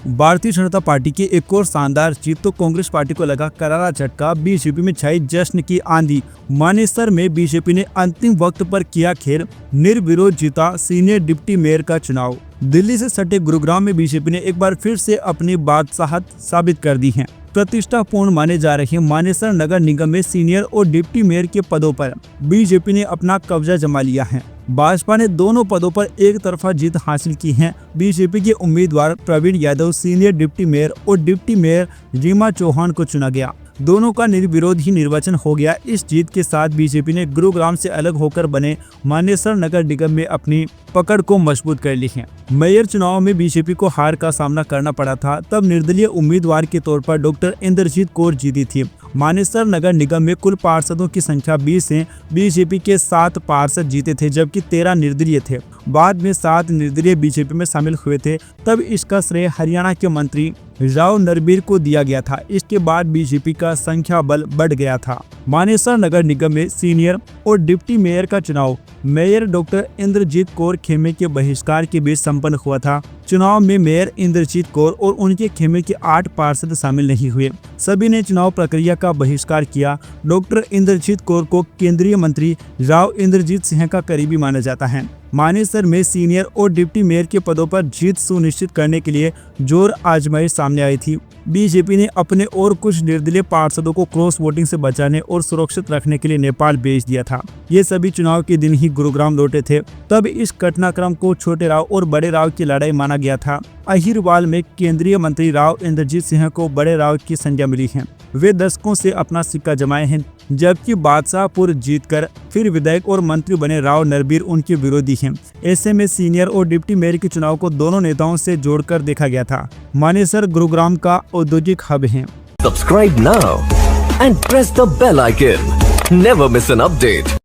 Bharatiya Janata party की एक और शानदार जीत तो कांग्रेस पार्टी को लगा करारा झटका। बीजेपी में छाई जश्न की आंधी। मानेसर में बीजेपी ने अंतिम वक्त पर किया खेल, निर्विरोध जीता सीनियर डिप्टी मेयर का चुनाव। दिल्ली से सटे गुरुग्राम में बीजेपी ने एक बार फिर से अपनी बादशाहत साबित कर दी है। प्रतिष्ठापूर्ण माने जा रहे मानेसर नगर निगम में सीनियर और डिप्टी मेयर के पदों पर बीजेपी ने अपना कब्जा जमा लिया है। भाजपा ने दोनों पदों पर एक तरफा जीत हासिल की है। बीजेपी के उम्मीदवार Praveen Yadav senior deputy mayor और डिप्टी मेयर रीमा चौहान को चुना गया। दोनों का निर्विरोध ही निर्वाचन हो गया। इस जीत के साथ बीजेपी ने गुरुग्राम से अलग होकर बने मानेसर नगर निगम में अपनी पकड़ को मजबूत कर ली है। मेयर चुनाव में बीजेपी को हार का सामना करना पड़ा था, तब निर्दलीय उम्मीदवार के तौर पर डॉक्टर इंद्रजीत कौर जीती थी। मानेसर नगर निगम में कुल पार्षदों की संख्या 20 है। बीजेपी के 7 पार्षद जीते थे, जबकि 13 निर्दलीय थे। बाद में 7 निर्दलीय बीजेपी में शामिल हुए थे। तब इसका श्रेय हरियाणा के मंत्री राव नरबीर को दिया गया था। इसके बाद बीजेपी का संख्या बल बढ़ गया था। मानेसर नगर निगम में सीनियर और डिप्टी मेयर का चुनाव मेयर डॉक्टर इंद्रजीत कौर खेमे के बहिष्कार के बीच संपन्न हुआ था। चुनाव में मेयर इंद्रजीत कौर और उनके खेमे के 8 पार्षद शामिल नहीं हुए। सभी ने चुनाव प्रक्रिया का बहिष्कार किया। डॉक्टर इंद्रजीत कौर को केंद्रीय मंत्री राव इंद्रजीत सिंह का करीबी माना जाता है। मानेसर में सीनियर और डिप्टी मेयर के पदों पर जीत सुनिश्चित करने के लिए जोर आजमाइश सामने आई थी। बीजेपी ने अपने और कुछ निर्दलीय पार्षदों को क्रॉस वोटिंग से बचाने और सुरक्षित रखने के लिए नेपाल भेज दिया था। ये सभी चुनाव के दिन ही गुरुग्राम लौटे थे। तब इस घटनाक्रम को छोटे राव और बड़े राव की लड़ाई माना गया था। अहिरवाल में केंद्रीय मंत्री राव इंद्रजीत सिंह को बड़े राव की संज्ञा मिली है। वे दशकों से अपना सिक्का जमाए हैं, जबकि बादशाहपुर जीतकर फिर विधायक और मंत्री बने राव नरबीर उनके विरोधी हैं। ऐसे में सीनियर और डिप्टी मेयर के चुनाव को दोनों नेताओं से जोड़कर देखा गया था। मानेसर गुरुग्राम का औद्योगिक हब है। Subscribe now and press the bell icon. Never miss an update.